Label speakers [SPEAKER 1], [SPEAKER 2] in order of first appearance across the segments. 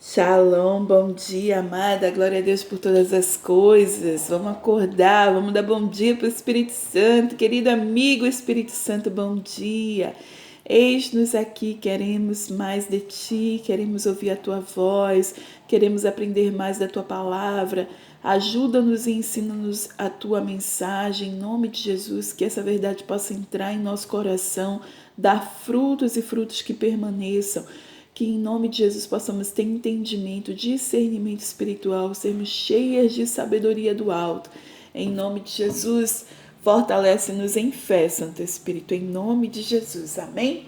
[SPEAKER 1] Shalom, bom dia, amada. Glória a Deus por todas as coisas. Vamos acordar, vamos dar bom dia para o Espírito Santo. Querido amigo Espírito Santo, bom dia. Eis-nos aqui, queremos mais de Ti, queremos ouvir a Tua voz, queremos aprender mais da Tua palavra. Ajuda-nos e ensina-nos a Tua mensagem, em nome de Jesus, que essa verdade possa entrar em nosso coração, dar frutos e frutos que permaneçam. Que em nome de Jesus possamos ter entendimento, discernimento espiritual, sermos cheias de sabedoria do alto. Em nome de Jesus, fortalece-nos em fé, Santo Espírito, em nome de Jesus. Amém?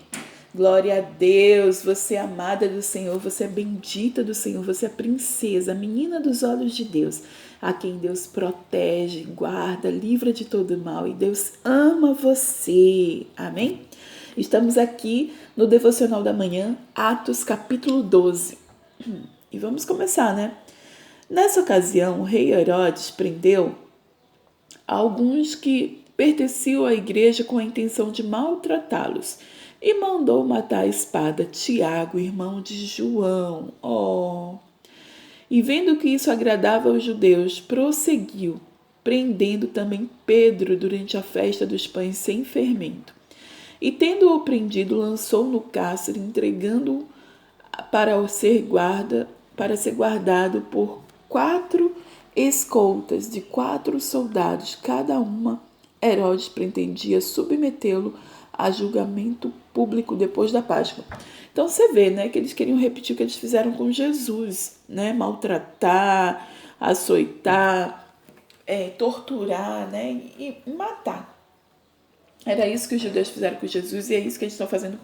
[SPEAKER 1] Glória a Deus, você é amada do Senhor, você é bendita do Senhor, você é princesa, menina dos olhos de Deus, a quem Deus protege, guarda, livra de todo mal e Deus ama você. Amém? Estamos aqui no Devocional da Manhã, Atos capítulo 12. E vamos começar, né? Nessa ocasião, o rei Herodes prendeu alguns que pertenciam à igreja com a intenção de maltratá-los e mandou matar a espada Tiago, irmão de João. E vendo que isso agradava aos judeus, prosseguiu, prendendo também Pedro durante a festa dos pães sem fermento. E tendo-o prendido, lançou no cárcere, entregando-o para ser guardado por 4 escoltas de 4 soldados, cada uma. Herodes pretendia submetê-lo a julgamento público depois da Páscoa. Então você vê, né, que eles queriam repetir o que eles fizeram com Jesus, né, maltratar, açoitar, torturar, né, e matar. Era isso que os judeus fizeram com Jesus e é isso que eles estão fazendo,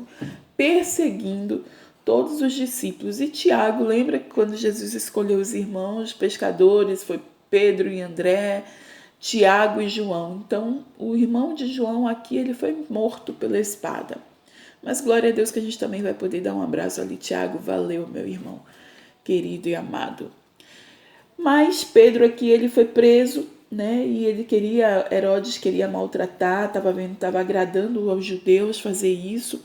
[SPEAKER 1] perseguindo todos os discípulos. E Tiago, lembra que quando Jesus escolheu os irmãos pescadores, foi Pedro e André, Tiago e João. Então, o irmão de João aqui, ele foi morto pela espada. Mas glória a Deus que a gente também vai poder dar um abraço ali. Tiago, valeu, meu irmão, querido e amado. Mas Pedro aqui, ele foi preso, né? E Herodes queria maltratar, estava agradando aos judeus fazer isso.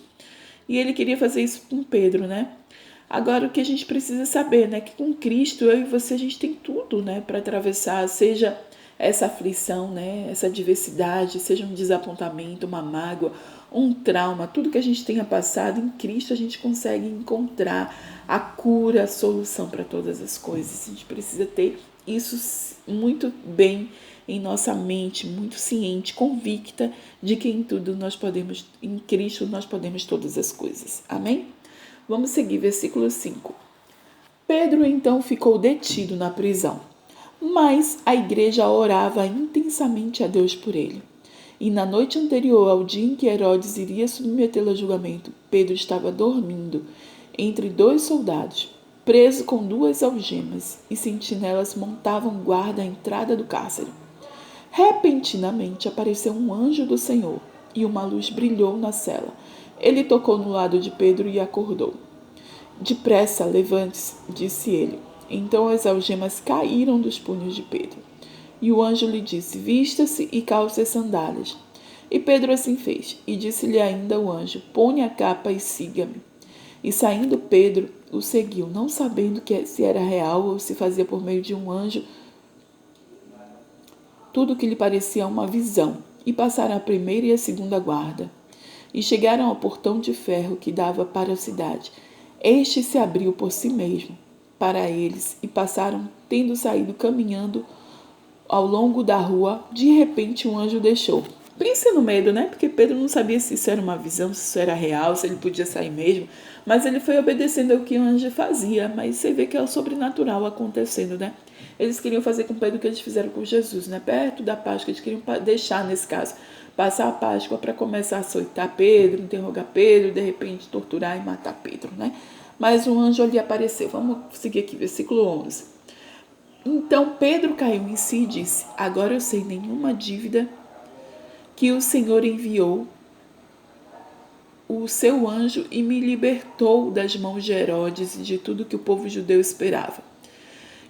[SPEAKER 1] E ele queria fazer isso com Pedro, né? Agora o que a gente precisa saber, né? Que com Cristo, eu e você, a gente tem tudo, né? Para atravessar, seja essa aflição, né? Essa adversidade, seja um desapontamento, uma mágoa, um trauma, tudo que a gente tenha passado, em Cristo a gente consegue encontrar a cura, a solução para todas as coisas. A gente precisa ter isso muito bem em nossa mente, muito ciente, convicta de que em tudo nós podemos, em Cristo nós podemos todas as coisas. Amém? Vamos seguir, versículo 5. Pedro então ficou detido na prisão, mas a igreja orava intensamente a Deus por ele. E na noite anterior ao dia em que Herodes iria submetê-lo a julgamento, Pedro estava dormindo entre 2 soldados, preso com 2 algemas, e sentinelas montavam guarda à entrada do cárcere. Repentinamente apareceu um anjo do Senhor, e uma luz brilhou na cela. Ele tocou no lado de Pedro e acordou. Depressa, levante-se, disse ele. Então as algemas caíram dos punhos de Pedro. E o anjo lhe disse, vista-se e calce as sandálias. E Pedro assim fez. E disse-lhe ainda o anjo, põe a capa e siga-me. E saindo Pedro, o seguiu, não sabendo se era real ou se fazia por meio de um anjo, tudo que lhe parecia uma visão. E passaram a primeira e a segunda guarda. E chegaram ao portão de ferro que dava para a cidade. Este se abriu por si mesmo para eles, e passaram, tendo saído caminhando ao longo da rua, de repente um anjo deixou. Pensa no medo, né? Porque Pedro não sabia se isso era uma visão, se isso era real, se ele podia sair mesmo. Mas ele foi obedecendo ao que o anjo fazia. Mas você vê que é o sobrenatural acontecendo, né? Eles queriam fazer com Pedro o que eles fizeram com Jesus, né? Perto da Páscoa, eles queriam deixar, nesse caso, passar a Páscoa para começar a açoitar Pedro, interrogar Pedro, de repente torturar e matar Pedro, né? Mas um anjo ali apareceu. Vamos seguir aqui, versículo 11. Então Pedro caiu em si e disse, agora eu sei nenhuma dívida que o Senhor enviou o seu anjo e me libertou das mãos de Herodes e de tudo que o povo judeu esperava.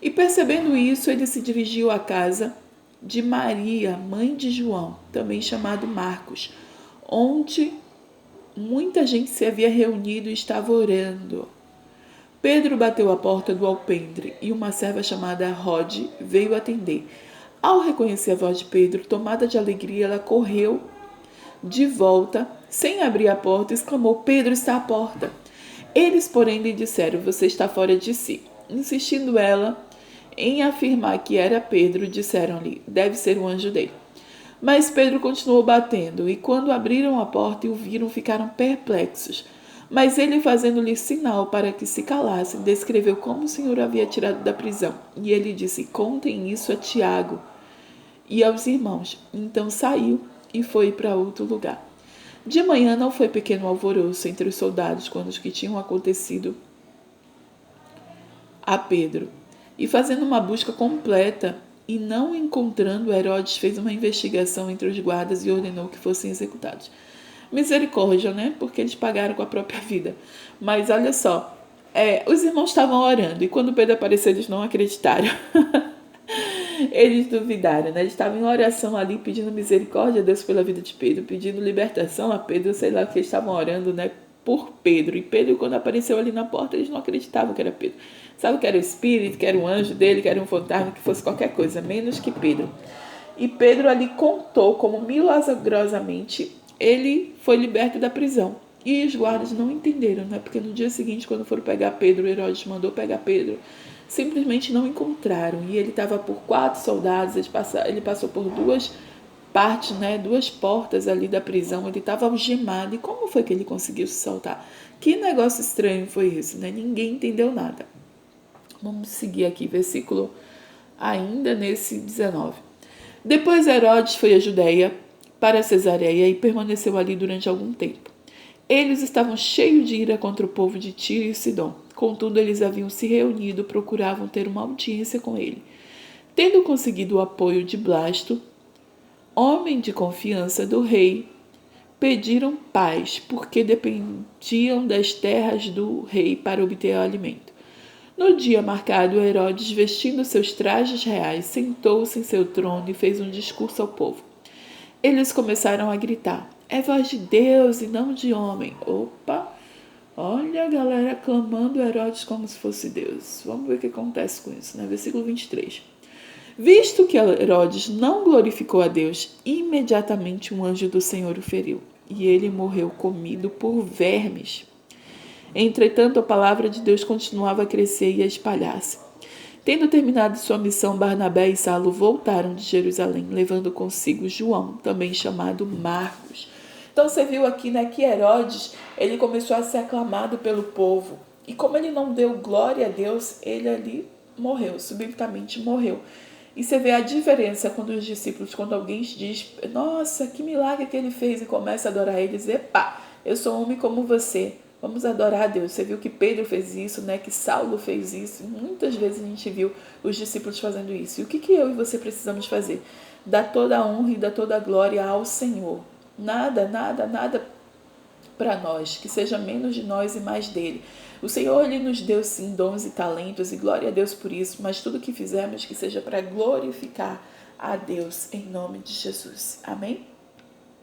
[SPEAKER 1] E percebendo isso, ele se dirigiu à casa de Maria, mãe de João, também chamado Marcos, onde muita gente se havia reunido e estava orando. Pedro bateu à porta do alpendre e uma serva chamada Rode veio atender. Ao reconhecer a voz de Pedro, tomada de alegria, ela correu de volta, sem abrir a porta, e exclamou: Pedro está à porta. Eles, porém, lhe disseram: você está fora de si. Insistindo ela em afirmar que era Pedro, disseram-lhe: deve ser um anjo dele. Mas Pedro continuou batendo, e quando abriram a porta e o viram, ficaram perplexos. Mas ele, fazendo-lhe sinal para que se calasse, descreveu como o Senhor havia tirado da prisão. E ele disse: contem isso a Tiago e aos irmãos. Então saiu e foi para outro lugar. De manhã não foi pequeno alvoroço entre os soldados quando os que tinham acontecido a Pedro. E fazendo uma busca completa e não encontrando, Herodes fez uma investigação entre os guardas e ordenou que fossem executados. Misericórdia, né? Porque eles pagaram com a própria vida. Mas olha só, os irmãos estavam orando e quando Pedro apareceu eles não acreditaram. Eles duvidaram, né? Eles estavam em oração ali, pedindo misericórdia a Deus pela vida de Pedro, pedindo libertação a Pedro, sei lá o que eles estavam orando, né? Por Pedro. E Pedro, quando apareceu ali na porta, eles não acreditavam que era Pedro. Sabe que era o espírito, que era um anjo dele, que era um fantasma, que fosse qualquer coisa, menos que Pedro. E Pedro ali contou como milagrosamente ele foi liberto da prisão. E os guardas não entenderam, né? Porque no dia seguinte, quando foram pegar Pedro, Herodes mandou pegar Pedro, simplesmente não encontraram. E ele estava por 4 soldados, ele passou por 2 partes, né? 2 portas ali da prisão, ele estava algemado. E como foi que ele conseguiu se soltar? Que negócio estranho foi isso, né? Ninguém entendeu nada. Vamos seguir aqui, versículo ainda nesse 19. Depois Herodes foi à Judeia, para Cesareia, e permaneceu ali durante algum tempo. Eles estavam cheios de ira contra o povo de Tiro e Sidom. Contudo, eles haviam se reunido e procuravam ter uma audiência com ele. Tendo conseguido o apoio de Blasto, homem de confiança do rei, pediram paz, porque dependiam das terras do rei para obter o alimento. No dia marcado, Herodes, vestindo seus trajes reais, sentou-se em seu trono e fez um discurso ao povo. Eles começaram a gritar: é voz de Deus e não de homem. Opa! Olha a galera clamando Herodes como se fosse Deus. Vamos ver o que acontece com isso, né? Versículo 23. Visto que Herodes não glorificou a Deus, imediatamente um anjo do Senhor o feriu, e ele morreu comido por vermes. Entretanto, a palavra de Deus continuava a crescer e a espalhar-se. Tendo terminado sua missão, Barnabé e Saulo voltaram de Jerusalém, levando consigo João, também chamado Marcos. Então você viu aqui, né, que Herodes, ele começou a ser aclamado pelo povo. E como ele não deu glória a Deus, ele ali morreu, subitamente morreu. E você vê a diferença quando os discípulos, quando alguém diz: nossa, que milagre que ele fez, e começa a adorar eles: epa, eu sou um homem como você. Vamos adorar a Deus. Você viu que Pedro fez isso, né? Que Saulo fez isso. Muitas vezes a gente viu os discípulos fazendo isso. E o que eu e você precisamos fazer? Dar toda a honra e dar toda a glória ao Senhor. Nada para nós, que seja menos de nós e mais dele. O Senhor, ele nos deu sim dons e talentos, e glória a Deus por isso, mas tudo que fizermos que seja para glorificar a Deus, em nome de Jesus. Amém?